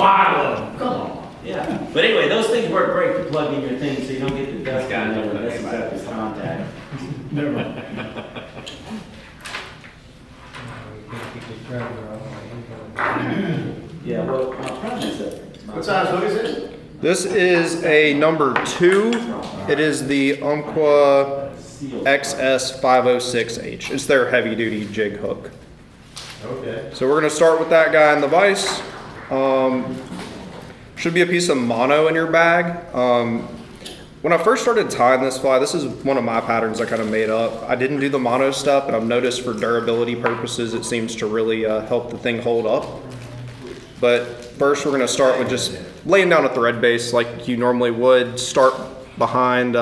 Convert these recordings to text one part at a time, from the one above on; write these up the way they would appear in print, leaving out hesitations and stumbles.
bottle of them. Come on. Yeah, but anyway, those things work great to plug in your thing so you don't get the dust on there when messes up his contact. Never mind. Yeah, well, my problem is that. What size hook is this? This is a number 2. It is the Umpqua XS506H. It's their heavy duty jig hook. Okay. So we're gonna start with that guy in the vise. Should be a piece of mono in your bag. When I first started tying this fly, this is one of my patterns I kind of made up. I didn't do the mono step, and I've noticed for durability purposes, it seems to really help the thing hold up. But first we're gonna start with just laying down a thread base like you normally would. Start behind,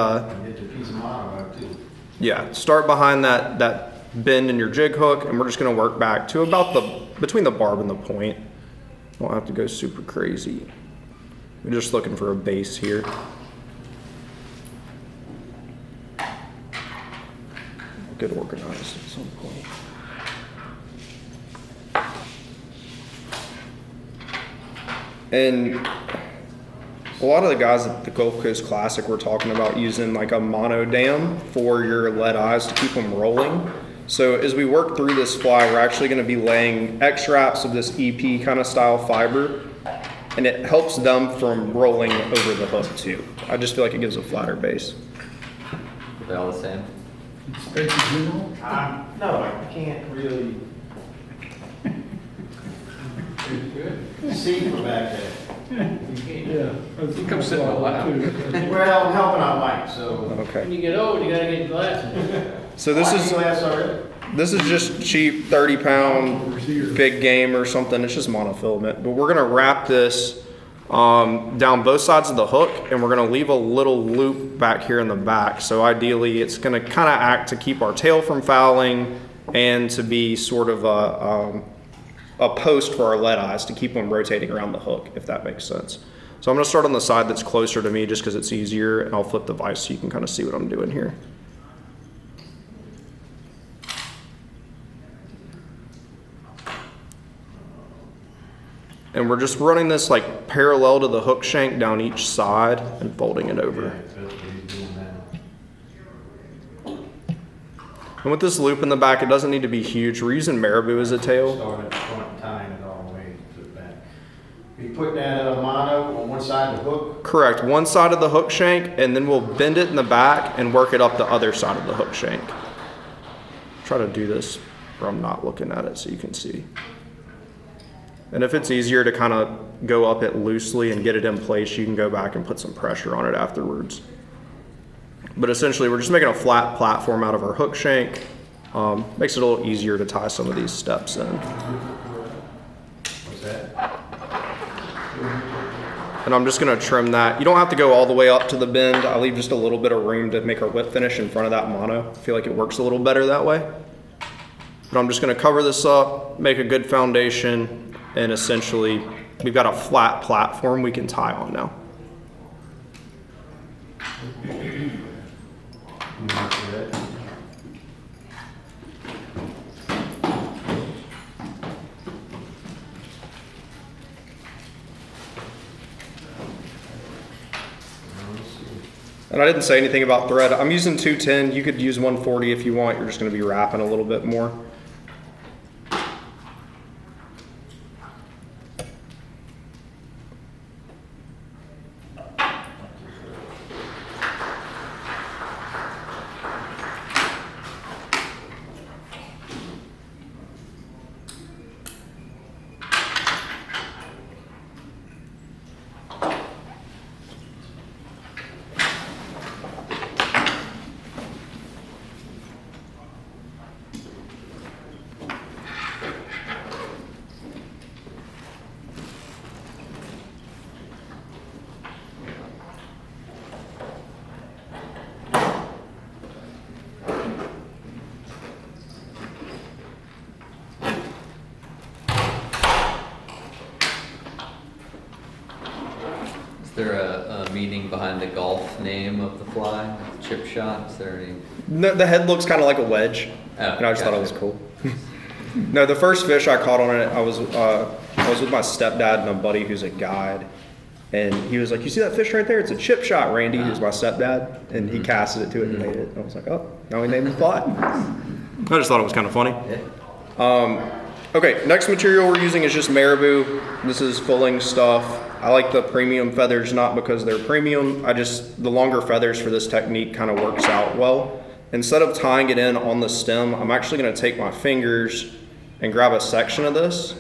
start behind that bend in your jig hook, and we're just gonna work back to about between the barb and the point. Don't have to go super crazy. We're just looking for a base here. Get organized at some point. And a lot of the guys at the Gulf Coast Classic were talking about using like a mono dam for your lead eyes to keep them rolling. So as we work through this fly, we're actually going to be laying X-wraps of this EP kind of style fiber, and it helps them from rolling over the hook too. I just feel like it gives a flatter base. Are they all the same? No, I can't really see from back there. Yeah. Come sit in my lap. Well, I'm helping out Mike, so. Okay. When you get old, you gotta get glasses. So this is Glass already? This is just cheap 30-pound big game or something. It's just monofilament. But we're gonna wrap this down both sides of the hook, and we're gonna leave a little loop back here in the back. So ideally, it's gonna kind of act to keep our tail from fouling and to be sort of a post for our lead eyes to keep them rotating around the hook, if that makes sense. So I'm gonna start on the side that's closer to me just because it's easier, and I'll flip the vise so you can kind of see what I'm doing here. And we're just running this like parallel to the hook shank down each side and folding it over. And with this loop in the back, it doesn't need to be huge. We're using marabou as a tail. Start at the front, tying it all the way to the back. You put that mono on one side of the hook? Correct. One side of the hook shank, and then we'll bend it in the back and work it up the other side of the hook shank. Try to do this where I'm not looking at it so you can see. And if it's easier to kind of go up it loosely and get it in place, you can go back and put some pressure on it afterwards. But essentially, we're just making a flat platform out of our hook shank. Makes it a little easier to tie some of these steps in. What's that? And I'm just gonna trim that. You don't have to go all the way up to the bend. I leave just a little bit of room to make our whip finish in front of that mono. I feel like it works a little better that way. But I'm just gonna cover this up, make a good foundation, and essentially we've got a flat platform we can tie on now. And I didn't say anything about thread. I'm using 210. You could use 140 if you want. You're just going to be wrapping a little bit more. Is there a meaning behind the golf name of the fly? Chip shot? Is there any? No, the head looks kind of like a wedge, Oh, and I just thought it was gotcha. cool. No, the first fish I caught on it, I was I was with my stepdad and a buddy who's a guide. And he was like, you see that fish right there? It's a chip shot, Randy, who's my stepdad. And he casted it to it and made it. And I was like, oh, now we named the fly. I just thought it was kind of funny. Okay, next material we're using is just marabou. This is fulling stuff. I like the premium feathers, not because they're premium. The longer feathers for this technique kind of works out well. Instead of tying it in on the stem, I'm actually gonna take my fingers and grab a section of this,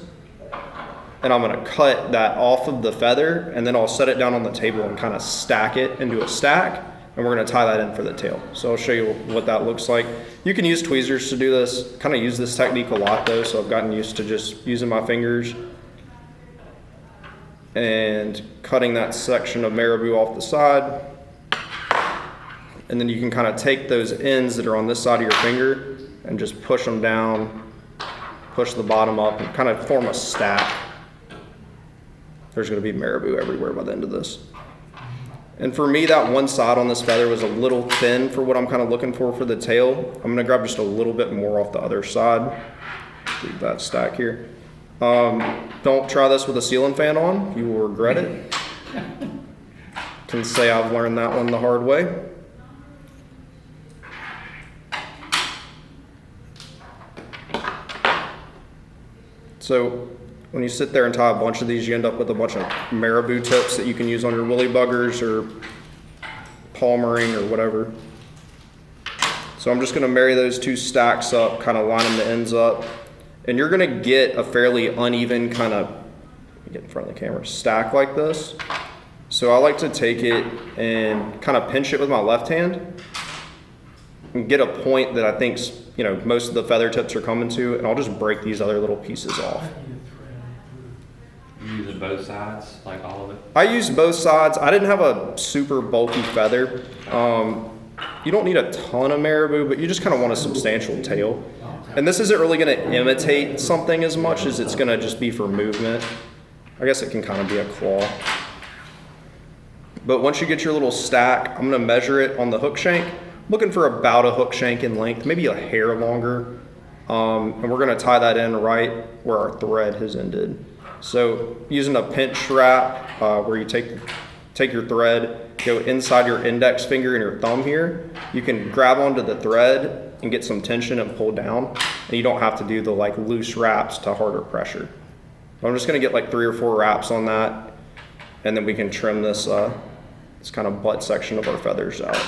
and I'm gonna cut that off of the feather, and then I'll set it down on the table and kind of stack it into a stack, and we're gonna tie that in for the tail. So I'll show you what that looks like. You can use tweezers to do this. Kind of use this technique a lot though, so I've gotten used to just using my fingers and cutting that section of marabou off the side. And then you can kind of take those ends that are on this side of your finger and just push them down, push the bottom up, and kind of form a stack. There's going to be marabou everywhere by the end of this. And for me, that one side on this feather was a little thin for what I'm kind of looking for the tail. I'm going to grab just a little bit more off the other side. Leave that stack here. Don't try this with a ceiling fan on. You will regret it. Can say I've learned that one the hard way. So when you sit there and tie a bunch of these, you end up with a bunch of marabou tips that you can use on your woolly buggers or palmering or whatever. So I'm just going to marry those two stacks up, kind of lining the ends up. And you're going to get a fairly uneven kind of, get in front of the camera, stack like this. So I like to take it and kind of pinch it with my left hand and get a point that I think's, most of the feather tips are coming to, and I'll just break these other little pieces off. You using both sides, like all of it? I use both sides. I didn't have a super bulky feather. You don't need a ton of marabou, but you just kind of want a substantial tail. And this isn't really going to imitate something as much as it's going to just be for movement. I guess it can kind of be a claw. But once you get your little stack, I'm going to measure it on the hook shank. Looking for about a hook shank in length, maybe a hair longer. And we're going to tie that in right where our thread has ended. So using a pinch wrap, where you take your thread, go inside your index finger and your thumb here, you can grab onto the thread and get some tension and pull down. And you don't have to do the loose wraps to harder pressure. I'm just going to get 3 or 4 wraps on that, and then we can trim this kind of butt section of our feathers out.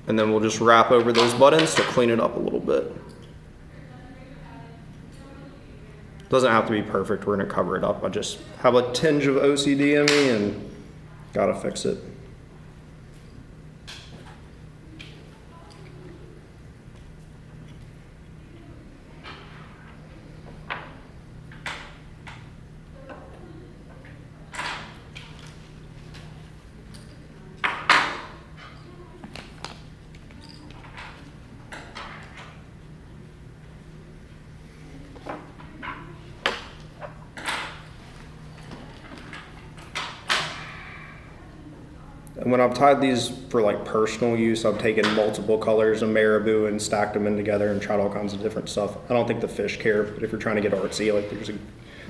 And then we'll just wrap over those buttons to clean it up a little bit. Doesn't have to be perfect, we're gonna cover it up. I just have a tinge of OCD in me and gotta fix it. And when I've tied these for personal use, I've taken multiple colors of marabou and stacked them in together and tried all kinds of different stuff. I don't think the fish care, but if you're trying to get artsy,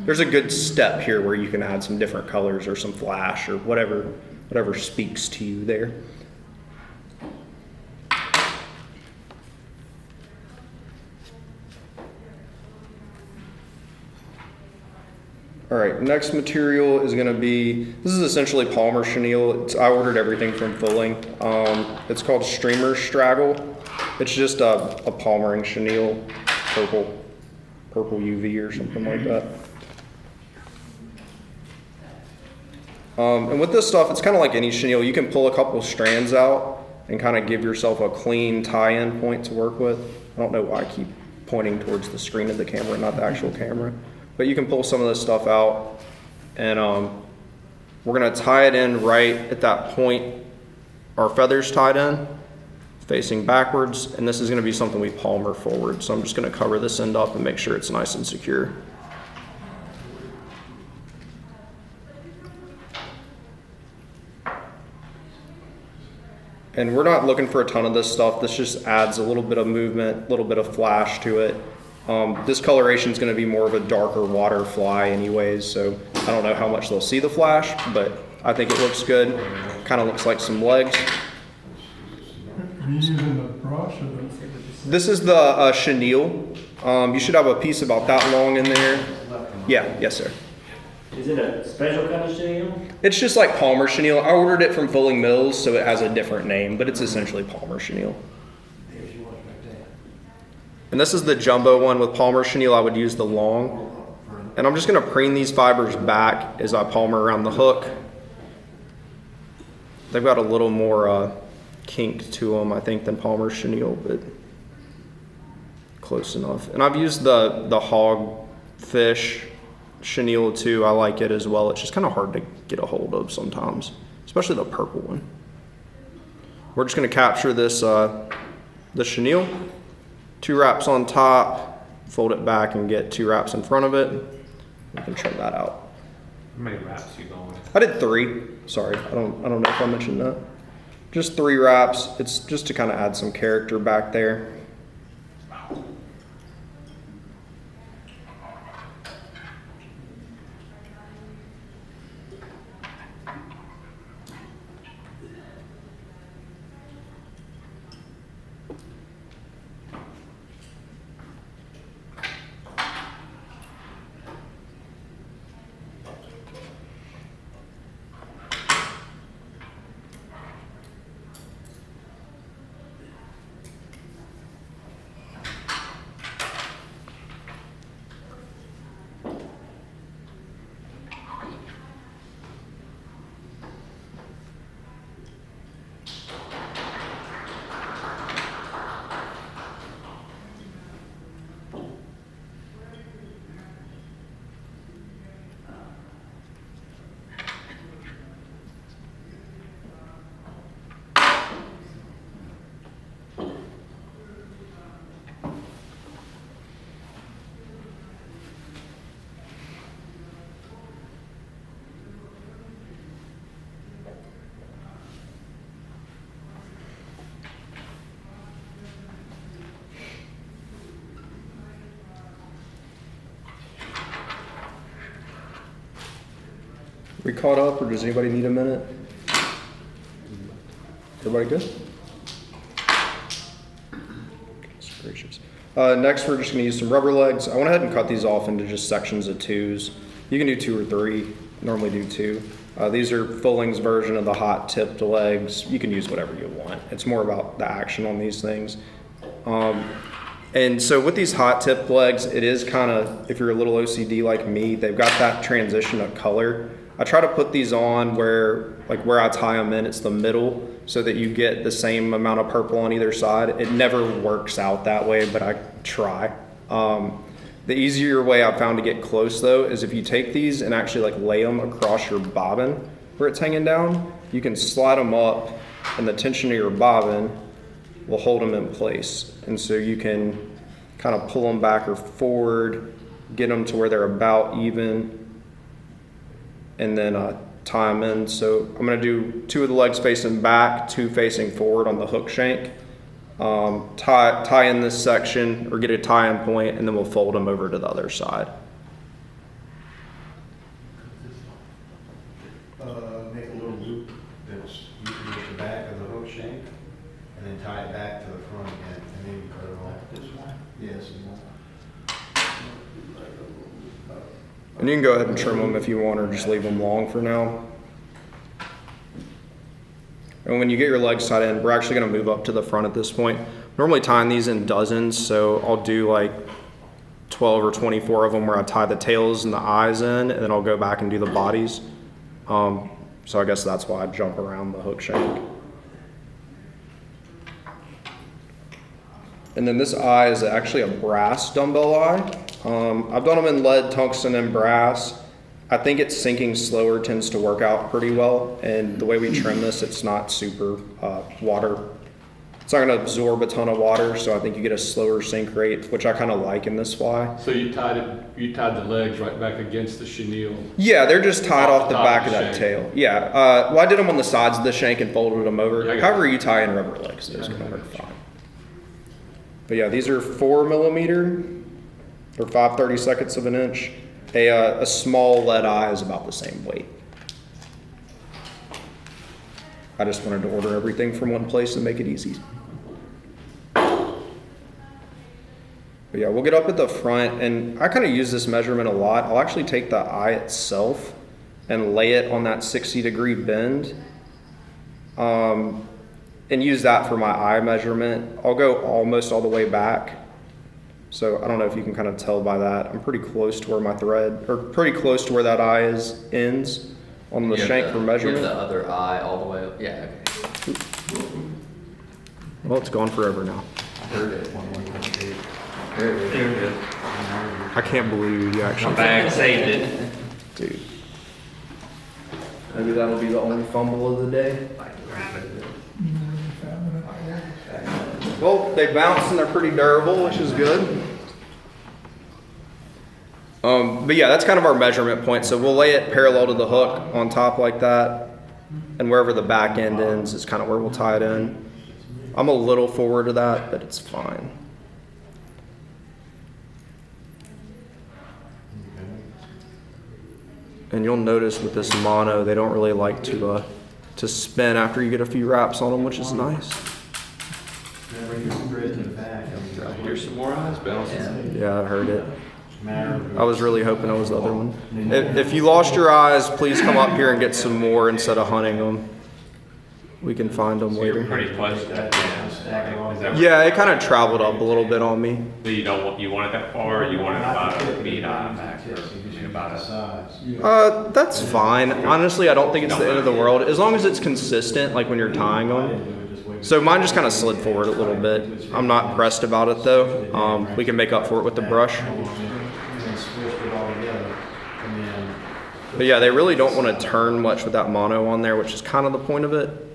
there's a good step here where you can add some different colors or some flash or whatever speaks to you there. All right, next material is gonna be, this is essentially Palmer chenille. I ordered everything from Fulling. It's called Streamer Straggle. It's just a palmering chenille, purple UV or something like that. And with this stuff, it's kind of like any chenille. You can pull a couple strands out and kind of give yourself a clean tie-in point to work with. I don't know why I keep pointing towards the screen of the camera, not the actual camera. But you can pull some of this stuff out, and we're gonna tie it in right at that point our feathers tied in, facing backwards, and this is gonna be something we palmer forward. So I'm just gonna cover this end up and make sure it's nice and secure. And we're not looking for a ton of this stuff. This just adds a little bit of movement, a little bit of flash to it. This coloration is going to be more of a darker water fly anyways, so I don't know how much they'll see the flash, but I think it looks good. Kind of looks like some legs. Are you using the brush or the? This is the chenille. You should have a piece about that long in there. Yeah, yes sir. Is it a special kind of chenille? It's just like Palmer chenille. I ordered it from Fulling Mills, so it has a different name, but it's essentially Palmer chenille. And this is the jumbo one with Palmer chenille. I would use the long. And I'm just gonna preen these fibers back as I palmer around the hook. They've got a little more kink to them, I think, than Palmer chenille, but close enough. And I've used the hog fish chenille too. I like it as well. It's just kind of hard to get a hold of sometimes, especially the purple one. We're just gonna capture this the chenille. 2 wraps on top, fold it back and get 2 wraps in front of it. We can trim that out. How many wraps you going? I did 3. Sorry, I don't know if I mentioned that. Just 3 wraps. It's just to kind of add some character back there. We caught up, or does anybody need a minute? Everybody good? Goodness gracious. Next, we're just going to use some rubber legs. I went ahead and cut these off into just sections of 2s. You can do 2 or 3. Normally do 2. These are Fulling's version of the hot tipped legs. You can use whatever you want. It's more about the action on these things. And so with these hot tipped legs, it is kind of, if you're a little OCD like me, they've got that transition of color. I try to put these on where I tie them in, it's the middle, so that you get the same amount of purple on either side. It never works out that way, but I try. The easier way I've found to get close though is if you take these and actually lay them across your bobbin where it's hanging down, you can slide them up and the tension of your bobbin will hold them in place. And so you can kind of pull them back or forward, get them to where they're about even, and then tie them in. So I'm gonna do 2 of the legs facing back, 2 facing forward on the hook shank. Tie in this section or get a tie-in point, and then we'll fold them over to the other side. Make a little loop that's usually at the back of the hook shank, and then tie it back to the front again, and then you cut it off this way. Yes. And you can go ahead and trim them if you want, or just leave them long for now. And when you get your legs tied in, we're actually gonna move up to the front at this point. Normally tying these in dozens, so I'll do 12 or 24 of them where I tie the tails and the eyes in, and then I'll go back and do the bodies. So I guess that's why I jump around the hook shank. And then this eye is actually a brass dumbbell eye. I've done them in lead, tungsten, and brass. I think it's sinking slower tends to work out pretty well. And the way we trim this, it's not super water It's not gonna absorb a ton of water, so I think you get a slower sink rate, which I kind of like in this fly. So you tied the legs right back against the chenille. Yeah, they're just tied off the Top back of of the that shank. tail. Yeah, well, I did them on the sides of the shank and folded them over. Yeah, I got However you tie in rubber legs, those Yeah, I gonna got work you. fine. But yeah, these are 4mm or 5/32 of an inch. A small lead eye is about the same weight. I just wanted to order everything from one place and make it easy. But yeah, we'll get up at the front, and I kind of use this measurement a lot. I'll actually take the eye itself and lay it on that 60-degree bend, and use that for my eye measurement. I'll go almost all the way back. So I don't know if you can kind of tell by that. I'm pretty close to where my thread, or pretty close to where that eye ends on the You have shank for You measurement. have the other eye all the way up. Yeah, okay. Well, it's gone forever now. I heard it one way on tape. There it is. There it is. I can't believe you actually. My bag saved it. Dude. Maybe that'll be the only fumble of the day. Well, they bounce and they're pretty durable, which is good. But yeah, that's kind of our measurement point. So we'll lay it parallel to the hook on top like that. And wherever the back end ends is kind of where we'll tie it in. I'm a little forward to that, but it's fine. And you'll notice with this mono, they don't really like to spin after you get a few wraps on them, which is nice. Remember, you can bridge in the back. Here's some more eyes bouncing. Yeah, I heard it. Marabou. I was really hoping it was the other one. If you lost your eyes, please come up here and get some more instead of hunting them. We can find them You're later. pretty close to that. Yeah. Is that Yeah, it kind of traveled up a little bit on me. So you don't want, you want it that far, or you want it about a meat eye back, or about a Size. That's fine. Honestly, I don't think it's the end of the world. As long as it's consistent, like when you're tying them. So mine just kind of slid forward a little bit. I'm not pressed about it though. We can make up for it with the brush. And then squished it all together. And then But yeah, they really don't want to turn much with that mono on there, which is kind of the point of it.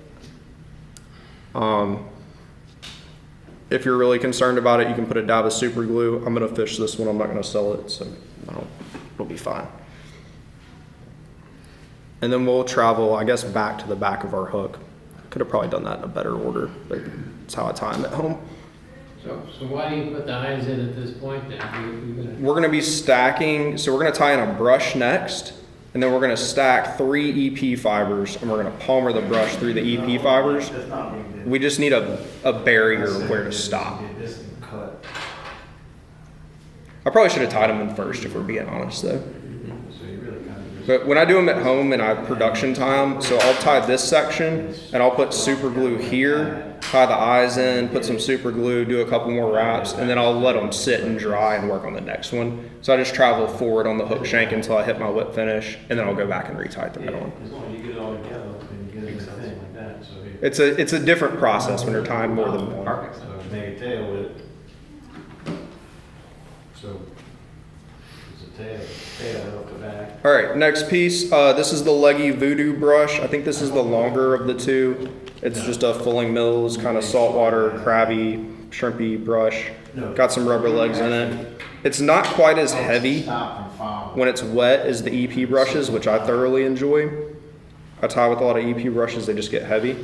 If you're really concerned about it, you can put a dab of super glue. I'm gonna fish this one. I'm not gonna sell it, so it'll be fine. And then we'll travel, I guess, back to the back of our hook. Could have probably done that in a better order, but it's how I tie them at home. So why do you put the eyes in at this point then? You're gonna- We're gonna be stacking, so we're gonna tie in a brush next, and then we're gonna stack 3 EP fibers, and we're gonna palmer the brush through the EP fibers. that's not being did. We just need a barrier where to stop. This and cut. I probably should have tied them in first, if we're being honest though. So you really kind of just. But when I do them at home and I production tie them, so I'll tie this section and I'll put super glue here, tie the eyes in, put some super glue, do a couple more wraps, and then I'll let them sit and dry and work on the next one. So I just travel forward on the hook shank until I hit my whip finish, and then I'll go back and retie the middle one. As long as you get it all together and you get it in a thing like that, so. It's a different process when you're tying more than one. perfect. So make a tail with it. So it's a tail off the back. All right, next piece. This is the Leggy Voodoo brush. I think this is the longer of the two. It's just a Fulling Mills kind of saltwater, crabby, shrimpy brush. Got some rubber legs in it. It's not quite as heavy Stop and follow. when it's wet as the EP brushes, which I thoroughly enjoy. I tie with a lot of EP brushes, they just get heavy.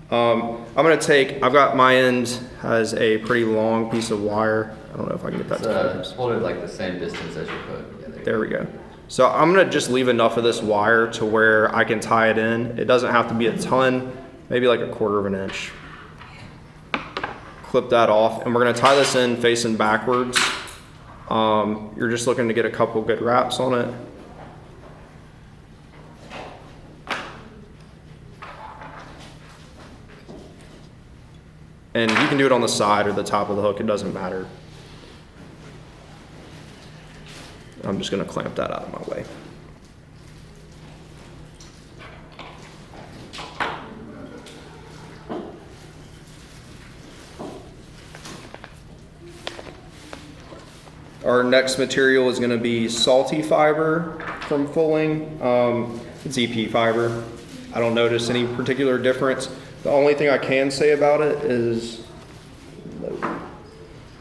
I've got my end has a pretty long piece of wire. I don't know if I can get that to focus. Hold it like the same distance as your hook. Yeah, There we go. So I'm gonna just leave enough of this wire to where I can tie it in. It doesn't have to be a ton, maybe like 1/4 of an inch. Clip that off, and we're gonna tie this in facing backwards. You're just looking to get a couple good wraps on it. And you can do it on the side or the top of the hook, it doesn't matter. I'm just gonna clamp that out of my way. Our next material is gonna be salty fiber from Fulling. It's EP fiber. I don't notice any particular difference. The only thing I can say about it is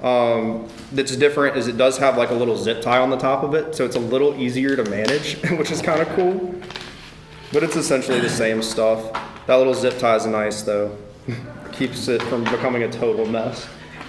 that's different is it does have like a little zip tie on the top of it, so it's a little easier to manage, which is kind of cool. But it's essentially the same stuff. That little zip tie is nice though. Keeps it from becoming a total mess.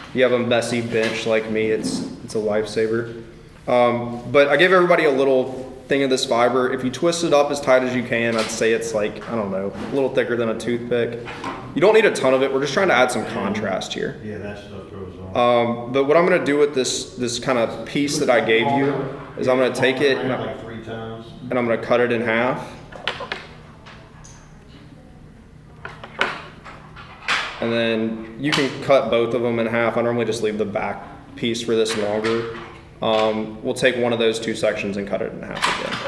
If you have a messy bench like me, it's a lifesaver. But I gave everybody a little thing of this fiber. If you twist it up as tight as you can, I'd say it's like, I don't know, a little thicker than a toothpick. You don't need a ton of it. We're just trying to add some contrast here. Yeah, that stuff throws on. But what I'm gonna do with this kind of piece that I gave you is I'm gonna take it and Like 3 times. I'm gonna cut it in half. And then you can cut both of them in half. I normally just leave the back piece for this longer. We'll take one of those 2 sections and cut it in half again.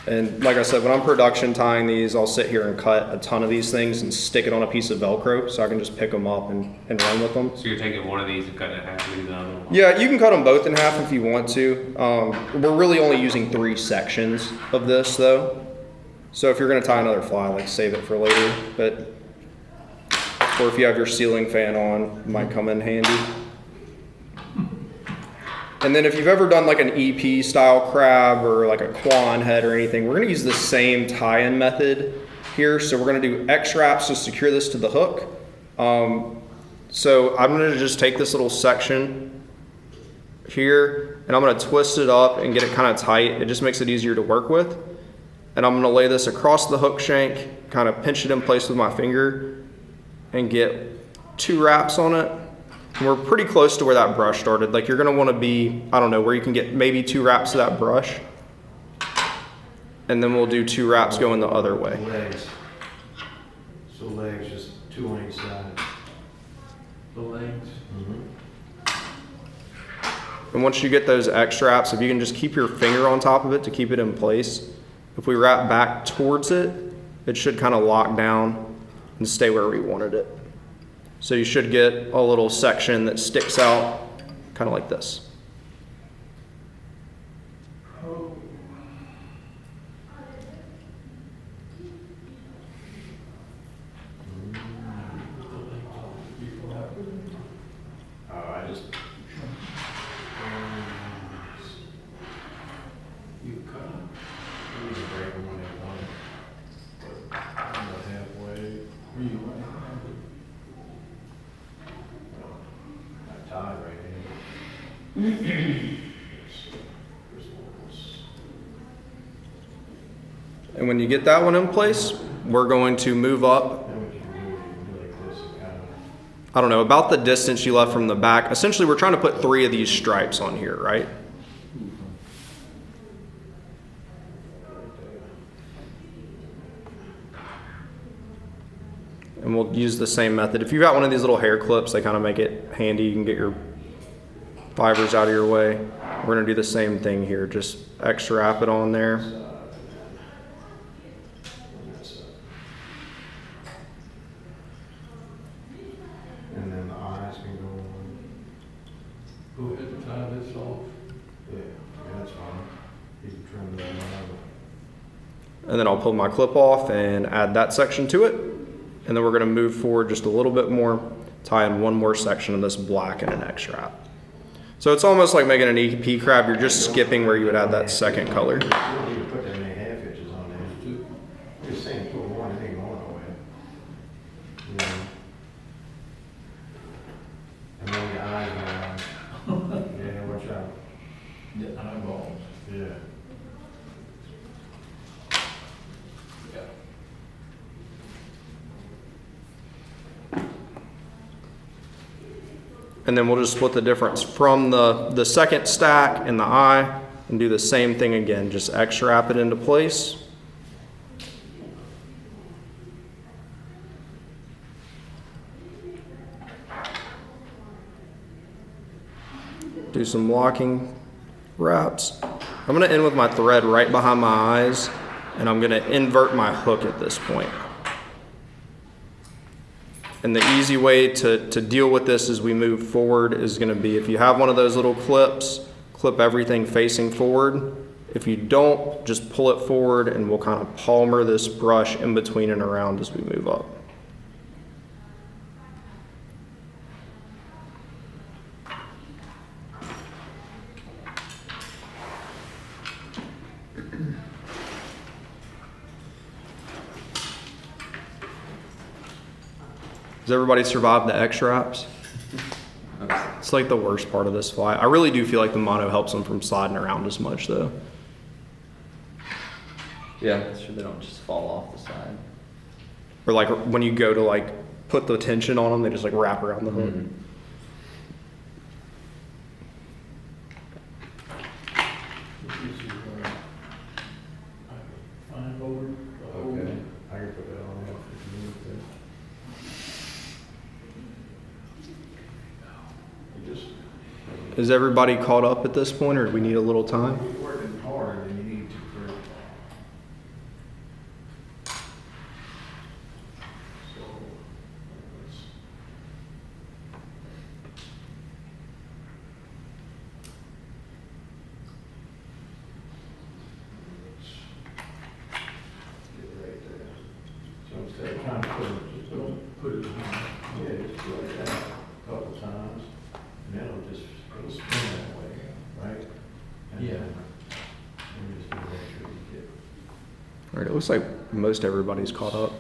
And like I said, when I'm production tying these, I'll sit here and cut a ton of these things and stick it on a piece of Velcro so I can just pick them up and run with them. So you're taking one of these and cutting it in half and leaving the other one? Yeah, you can cut them both in half if you want to. We're really only using 3 sections of this though. So if you're gonna tie another fly, like save it for later, or if you have your ceiling fan on, it might come in handy. And then if you've ever done like an EP style crab or like a quan head or anything, we're gonna use the same tie-in method here. So we're gonna do X wraps to secure this to the hook. So I'm gonna just take this little section here and I'm gonna twist it up and get it kind of tight. It just makes it easier to work with. And I'm gonna lay this across the hook shank, kind of pinch it in place with my finger and get 2 wraps on it. And we're pretty close to where that brush started. Like you're gonna wanna be, I don't know, where you can get maybe 2 wraps of that brush. And then we'll do 2 wraps going the other way. Legs. So legs, just 2 on each side. The legs. And once you get those X wraps, if you can just keep your finger on top of it to keep it in place, if we wrap back towards it, it should kind of lock down and stay where we wanted it. So you should get a little section that sticks out kind of like this. I just. You cut them. We need to break them when they want it. But I'm about halfway. Where you at? I tied right here. And when you get that one in place, we're going to move up, Then we can do like this and kind of. I don't know, about the distance you left from the back. Essentially, we're trying to put 3 of these stripes on here, right? And we'll use the same method. If you've got one of these little hair clips, they kind of make it handy. You can get your fibers out of your way. We're gonna do the same thing here. Just X wrap it on there. And then the eyes can go on. Go ahead and tie this off. Yeah, that's fine. You can trim that out. And then I'll pull my clip off and add that section to it. And then we're gonna move forward just a little bit more, tie in one more section of this black and an X wrap. So it's almost like making an EP crab. You're just skipping where you would add that second color. You don't need to put that many half inches on there. Just saying, put one, it ain't going nowhere. You know? And then your eyes around. Yeah, watch out. The eyeballs. Yeah. And then we'll just split the difference from the second stack and the eye and do the same thing again. Just X wrap it into place. Do some locking wraps. I'm gonna end with my thread right behind my eyes and I'm gonna invert my hook at this point. And the easy way to deal with this as we move forward is gonna be, if you have one of those little clips, clip everything facing forward. If you don't, just pull it forward and we'll kind of palmer this brush in between and around as we move up. Has everybody survived the X wraps? It's like the worst part of this fly. I really do feel like the mono helps them from sliding around as much though. Yeah, sure they don't just fall off the side. Or like when you go to like put the tension on them, they just like wrap around the hook. Mhm. Fine over. Okay, I can put that on there if you need to. You just, Is everybody caught up at this point or do we need a little time? you're working harder than you need to for. So, let's. Get right there. So instead of trying to put it, just put it on. Yeah, just do like that a couple times, and then it'll spin that way, right? And Yeah. then you just make sure you get. All right, it looks like most everybody's caught up.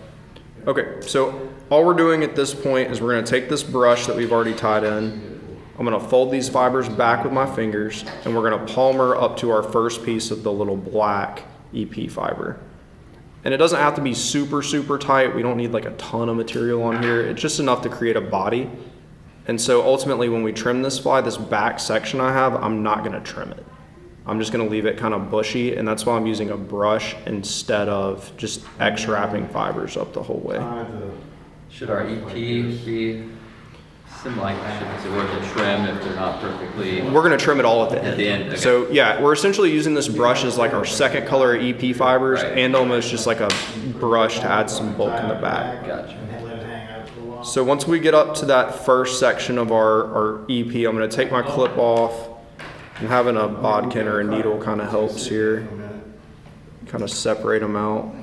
Okay, so all we're doing at this point is we're gonna take this brush that we've already tied in. I'm gonna fold these fibers back with my fingers and we're gonna palmer up to our first piece of the little black EP fiber. And it doesn't have to be super, super tight. We don't need like a ton of material on here. It's just enough to create a body. And so ultimately when we trim this fly, this back section I have, I'm not gonna trim it. I'm just gonna leave it kind of bushy, and that's why I'm using a brush instead of just X-wrapping fibers up the whole way. Should our EP be like, is it worth a trim if they're not perfectly? We're gonna trim it all at the end. At the end, okay. So yeah, we're essentially using this brush as like our second color EP fibers Right. and almost just like a brush to add some bulk in the back. Gotcha. And let it hang out for a while. So once we get up to that first section of our EP, I'm gonna take my clip off, and having a bodkin or a needle kind of helps here. Kind of separate them out.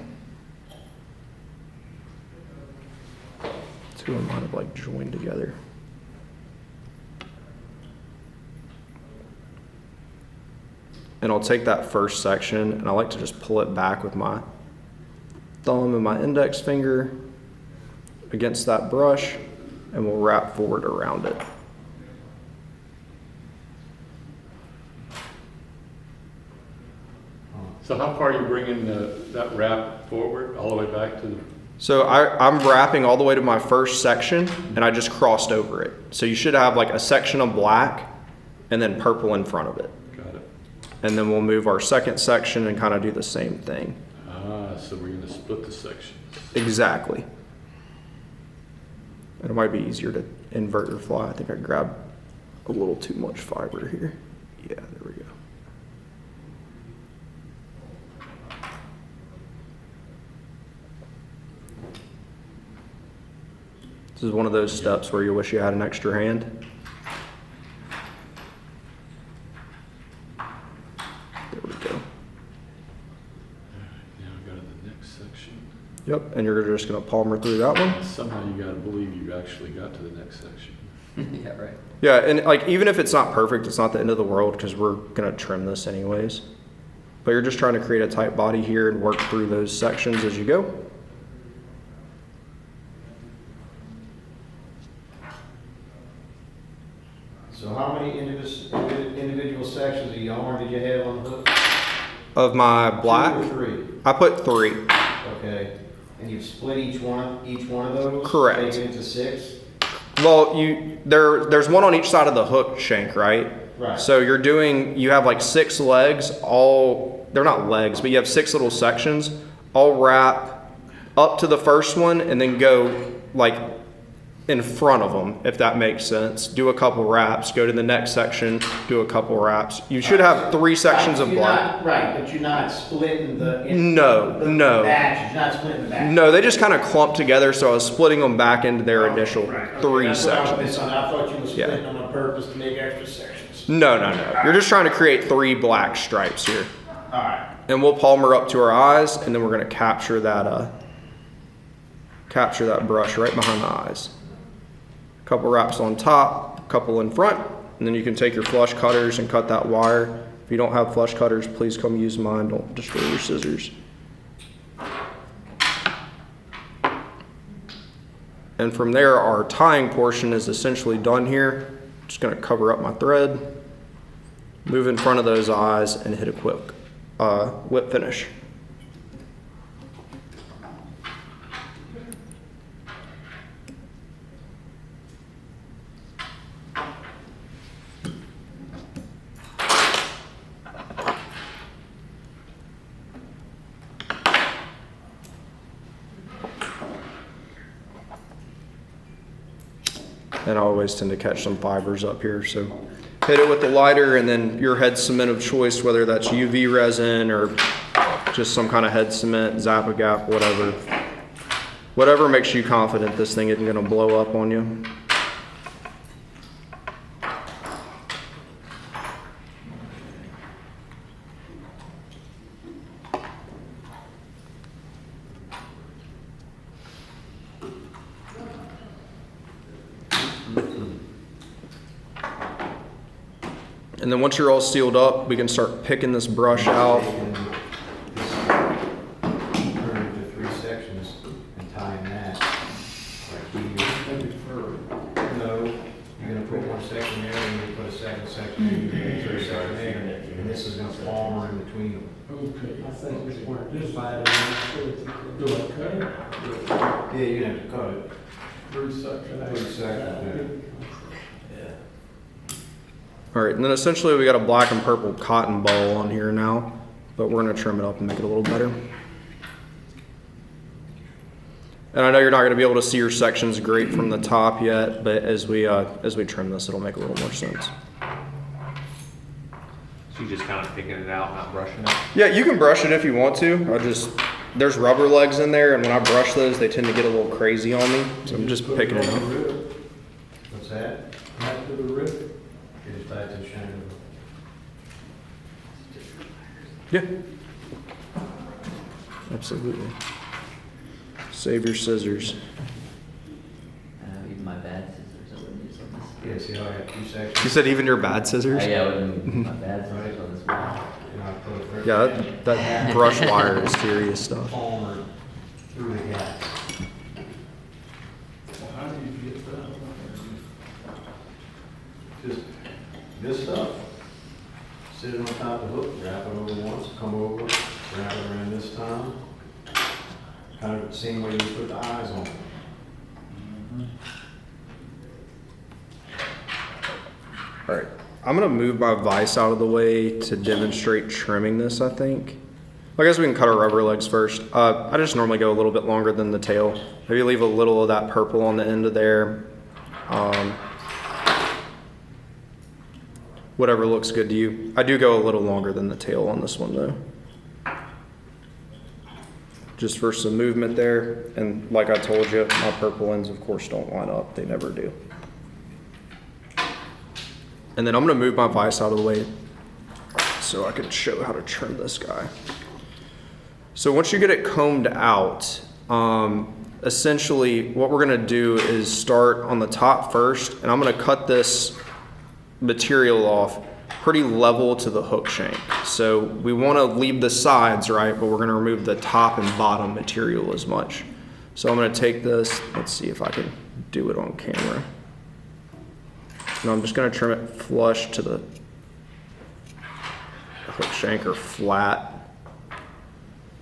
Two of them might have like joined together. And I'll take that first section and I like to just pull it back with my thumb and my index finger against that brush, and we'll wrap forward around it. So how far are you bringing that wrap forward, all the way back to the? So I'm wrapping all the way to my first section and I just crossed over it. So you should have like a section of black and then purple in front of it. Got it. And then we'll move our second section and kind of do the same thing. Ah, so we're gonna split the sections. Exactly. And it might be easier to invert your fly. I think I grabbed a little too much fiber here. Yeah, there we go. This is one of those steps where you wish you had an extra hand. There we go. Now go to the next section. Yep, and you're just gonna palmer through that one. Somehow you gotta believe you actually got to the next section. Yeah, right. Yeah, and like even if it's not perfect, it's not the end of the world because we're gonna trim this anyways. But you're just trying to create a tight body here and work through those sections as you go. So how many individual sections of yarn did you have on the hook? Of my black, 2 or 3? I put 3. Okay, and you've split each one of those? Correct. Make it into 6? Well, there's one on each side of the hook shank, right? Right. So you have like 6 legs, they're not legs, but you have 6 little sections, all wrap up to the first one and then go like in front of them, if that makes sense. Do a couple wraps, go to the next section, do a couple wraps. You should have 3 sections of black. Right, but you're not splitting the No. batches, you're not splitting the batches. No, they just kind of clump together, so I was splitting them back into their initial Right, okay, 3 that's what I was sections. missing. I thought you were Yeah. splitting them on purpose to make extra sections. No. You're just trying to create 3 black stripes here. Alright, And we'll palmer up to our eyes, and then we're gonna capture that brush right behind the eyes. Couple wraps on top, couple in front, and then you can take your flush cutters and cut that wire. If you don't have flush cutters, please come use mine. Don't destroy your scissors. And from there, our tying portion is essentially done here. Just gonna cover up my thread, move in front of those eyes, and hit a quick whip finish. And I always tend to catch some fibers up here, so hit it with the lighter and then your head cement of choice, whether that's UV resin or just some kind of head cement, Zap-A-Gap, whatever. Whatever makes you confident this thing isn't gonna blow up on you. And then once you're all sealed up, we can start picking this brush out. Turn it into 3 sections and tying that. Like here. No, you're gonna put 1 section there, and you put a second section, and you put a second there, and this is gonna fall in between them. Okay. I think it's worth this side. Do I cut it? Yeah, you have to cut it. 3 sections. 3 sections, All right, and then essentially we got a black and purple cotton ball on here now, but we're gonna trim it up and make it a little better. And I know you're not gonna be able to see your sections great from the top yet, but as we trim this, it'll make a little more sense. So you just kind of picking it out, not brushing it? Yeah, you can brush it if you want to. There's rubber legs in there, and when I brush those, they tend to get a little crazy on me, so I'm just picking it up. What's that? Back to the rib. It is back to the shank. Yeah. Absolutely. Save your scissors. Even my bad scissors, I wouldn't use on this. Yeah, see how I got 2 sections? You said even your bad scissors? Yeah, I wouldn't use my bad scissors on this one. And I put a third Yeah, that brush wire is serious stuff. palmer through the gap. How do you get that? Just this stuff, sit it on top of the hook, wrap it over once, come over, wrap it around this time. Kind of the same way you put the eyes on it. All right, I'm gonna move my vise out of the way to demonstrate trimming this, I think. I guess we can cut our rubber legs first. I just normally go a little bit longer than the tail. Maybe leave a little of that purple on the end of there. Whatever looks good to you. I do go a little longer than the tail on this one though. Just for some movement there. And like I told you, my purple ends of course don't line up. They never do. And then I'm gonna move my vise out of the way so I can show how to trim this guy. So once you get it combed out, essentially what we're gonna do is start on the top first, and I'm gonna cut this material off pretty level to the hook shank. So we wanna leave the sides, right, but we're gonna remove the top and bottom material as much. So I'm gonna take this, let's see if I can do it on camera. And I'm just gonna trim it flush to the hook shank or flat.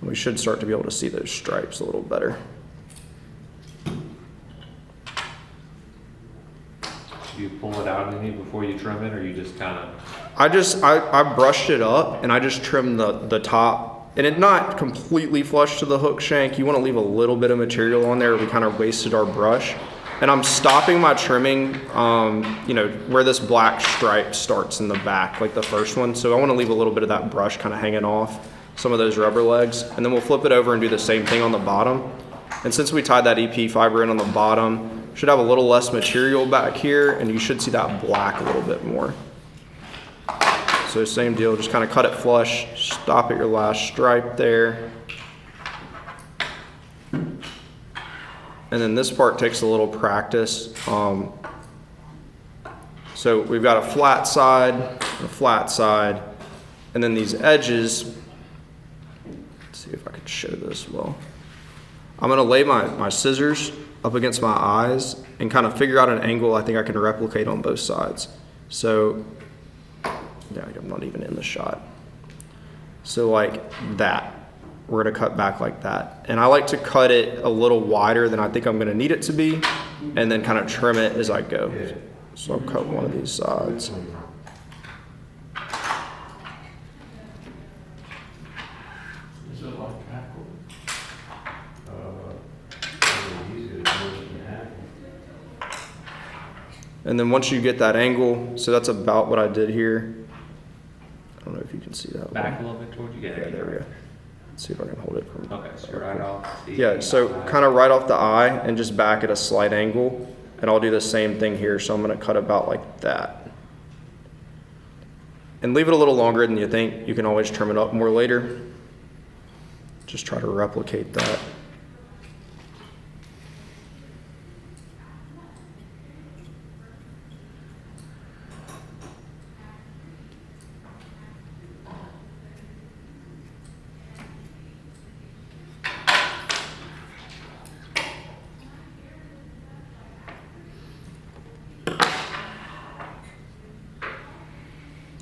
We should start to be able to see those stripes a little better. Do you pull it out any before you trim it, or you just kind of? I brushed it up and I just trimmed the top, and it not completely flush to the hook shank. You want to leave a little bit of material on there. We kind of wasted our brush. And I'm stopping my trimming, where this black stripe starts in the back, like the first one. So I want to leave a little bit of that brush kind of hanging off some of those rubber legs. And then we'll flip it over and do the same thing on the bottom. And since we tied that EP fiber in on the bottom, should have a little less material back here, and you should see that black a little bit more. So same deal, just kind of cut it flush, stop at your last stripe there. And then this part takes a little practice. So we've got a flat side, and then these edges, let's see if I can show this well. I'm gonna lay my scissors up against my eyes and kind of figure out an angle I think I can replicate on both sides. So, yeah, I'm not even in the shot. So like that, we're gonna cut back like that. And I like to cut it a little wider than I think I'm gonna need it to be, and then kind of trim it as I go. So I'll cut one of these sides. Is it like tackle? Really easy to do it in tackle. And then once you get that angle, so that's about what I did here. I don't know if you can see that. Back a little bit towards you. Yeah, there we go. Let's see if I can hold it from. Okay, so right off. Yeah, so kind of right off the eye and just back at a slight angle. And I'll do the same thing here. So I'm gonna cut about like that. And leave it a little longer than you think. You can always trim it up more later. Just try to replicate that.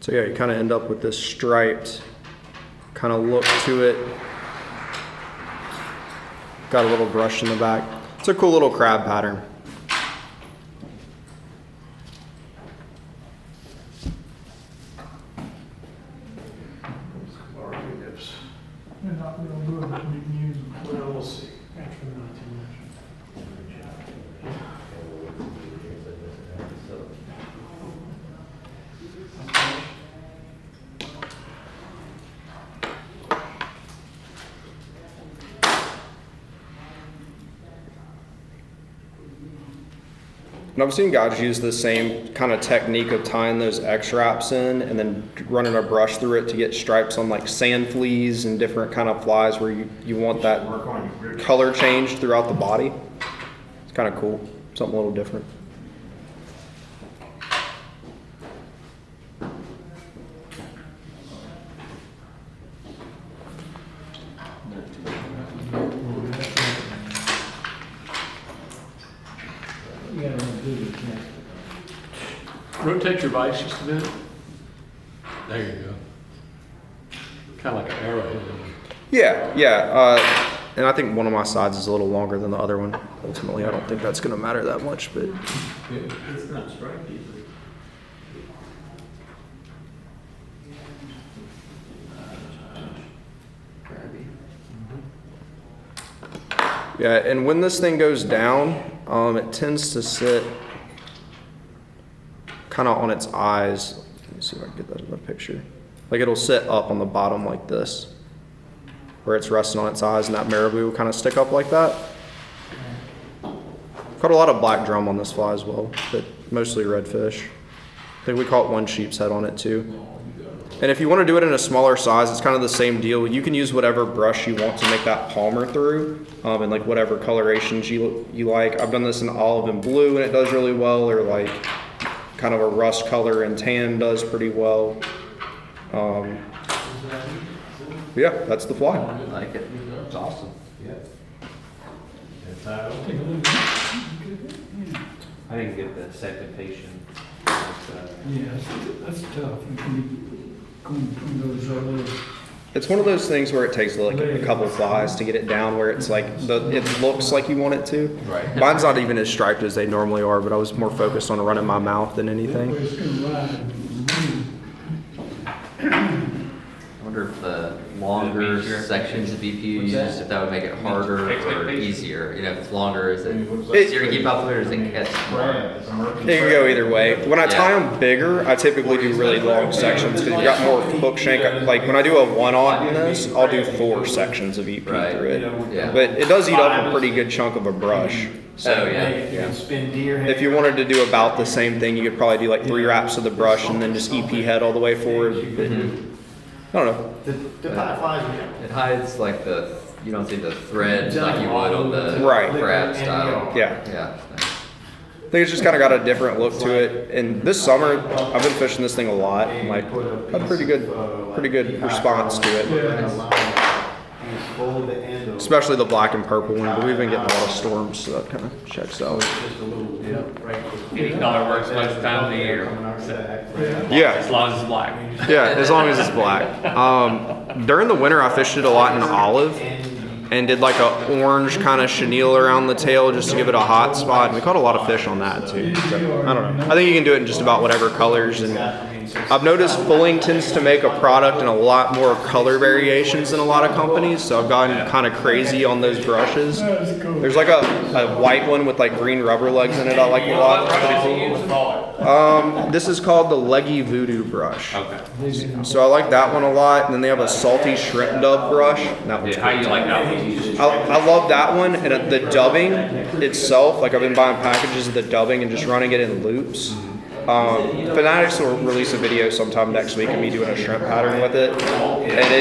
So yeah, you kind of end up with this striped kind of look to it. Got a little brush in the back. It's a cool little crab pattern. Marabou nips. They're not real good, but we can use them. Well, we'll see. Actually, not too much. And I've seen guys use the same kind of technique of tying those X wraps in and then running a brush through it to get stripes on like sand fleas and different kind of flies where you want that Work on your grip. color change throughout the body. It's kind of cool, something a little different. You gotta do this next. Rotate your vise just a bit. There you go. Kind of like an arrowhead. Yeah. And I think one of my sides is a little longer than the other one. Ultimately, I don't think that's going to matter that much, but It's not striking. yeah. And when this thing goes down, it tends to sit kind of on its eyes. Let me see if I can get that in the picture. Like it'll sit up on the bottom like this, where it's resting on its eyes, and that marabou will kind of stick up like that. Caught a lot of black drum on this fly as well, but mostly redfish. I think we caught one sheep's head on it too. And if you want to do it in a smaller size, it's kind of the same deal. You can use whatever brush you want to make that palmer through, and like whatever colorations you like. I've done this in olive and blue, and it does really well, or like kind of a rust color and tan does pretty well. Yeah, that's the fly. I like it. It's awesome. Yeah. It's out. I didn't get the segmentation. Yeah, that's tough. You can go between those little. It's one of those things where it takes like a couple flies to get it down where it's like it looks like you want it to. Right. Mine's not even as striped as they normally are, but I was more focused on running my mouth than anything. It's gonna ride. I wonder if the longer sections of BP you use, if that would make it harder or easier. You know, if it's longer, is it easier to keep up with, or does it catch more? It can go either way. When I tie them bigger, I typically do really long sections because you've got more hook shank. Like when I do a one-aught in this, I'll do 4 sections of EP Right. through it. Yeah. But it does eat up a pretty good chunk of a brush. Oh, yeah. If you wanted to do about the same thing, you could probably do like 3 wraps of the brush and then just EP head all the way forward. But, I don't know. It hides like you don't see the threads like you would on the Right. crab style. Yeah. Yeah. Nice. I think it's just kind of got a different look to it. And this summer, I've been fishing this thing a lot. And like, had pretty good response to it. Yeah. full of the end of. especially the black and purple one, but we've been getting a lot of storms, so that kind of checks out. Just a little dip right. Any color works most time of the year, Coming out the back. Yeah. as long as it's black. Yeah, as long as it's black. During the winter, I fished it a lot in olive and did like a orange kind of chenille around the tail just to give it a hot spot. And we caught a lot of fish on that too. So, I don't know. I think you can do it in just about whatever colors. And I've noticed Fulling tends to make a product in a lot more color variations than a lot of companies. So I've gotten kind of crazy on those brushes. There's like a white one with like green rubber legs in it I like a lot. It's pretty cool. This is called the Leggy Voodoo brush. Okay. So I like that one a lot. And then they have a salty shrimp dub brush. That one's Yeah, how you like that one? I love that one, and the dubbing itself, like I've been buying packages of the dubbing and just running it in loops. Fanatics will release a video sometime next week of me doing a shrimp pattern with it, and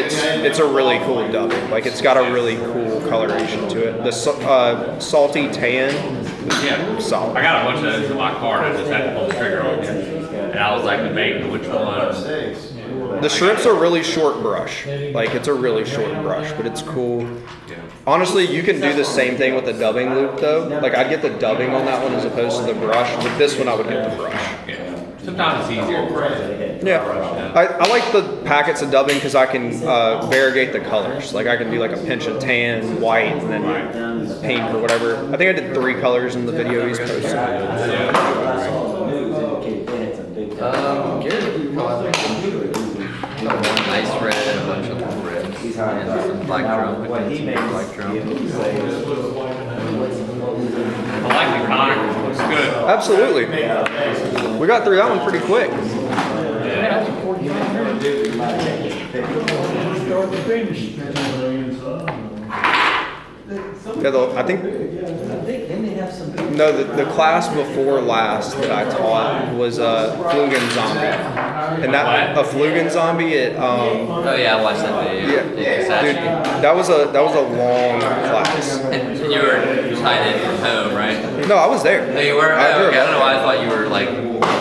it's a really cool dubbing. Like it's got a really cool coloration to it. The salty tan, Yeah. solid. I got a bunch of those in my car, I just had to pull the trigger on it. And I was like debating which one. The shrimp's a really short brush. Like it's a really short brush, but it's cool. Honestly, you can do the same thing with the dubbing loop though. Like I'd get the dubbing on that one as opposed to the brush. With this one, I would get the brush. Yeah. Sometimes it's easier. Yeah, I like the packets of dubbing because I can variegate the colors. Like I can do like a pinch of tan, white, and then pink or whatever. I think I did 3 colors in the video he's posted. Good. Got one nice red, a bunch of little reds, and some black drum. Black drum. I like the Conner, looks good. Absolutely. We got through that one pretty quick. Yeah, I think no, the class before last that I taught was Flugen Zombie, and that a Flugen Zombie. Oh yeah, I watched that video. Yeah, dude, that was a long class. And you were tied in from home, right? No, I was there. Oh, you were? I Oh, drove okay. I up don't know why I thought you were like.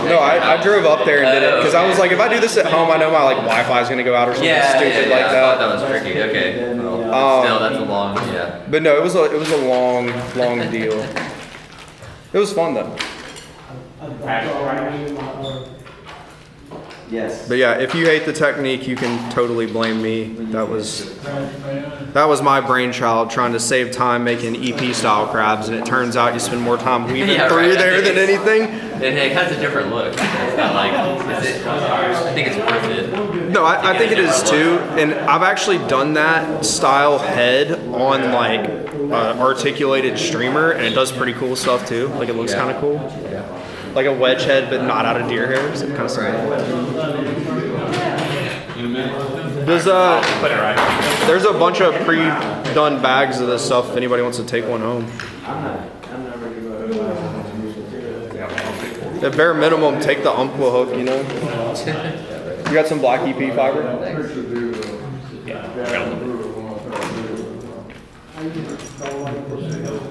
No, I drove up there and did it because I was like, if I do this at home, I know my like Wi-Fi is gonna go out or something stupid like I thought that. that was tricky. Okay. Well, still, that's a long, yeah. But no, it was a long deal. It was fun though. Yes. But yeah, if you hate the technique, you can totally blame me. That was my brainchild trying to save time making EP style crabs, and it turns out you spend more time weaving Yeah, through right. there than anything. It has a different look. It's not like, I think it's worth it. No, I think it is too, and I've actually done that style head on like articulated streamer, and it does pretty cool stuff too. Like it looks kind of cool. Like a wedge head, but not out of deer hair. So kind of There's a bunch of pre-done bags of this stuff. If anybody wants to take one home, at bare minimum, take the Umpqua hook. You know, you got some black EP fiber.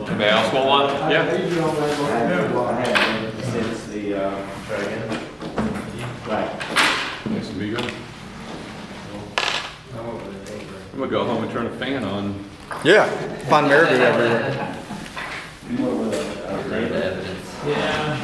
Anybody else want one? Yeah. Since the dragon. Right. Nice to be good. I'm gonna go home and turn a fan on. Yeah, find marabou everywhere. The evidence. Yeah.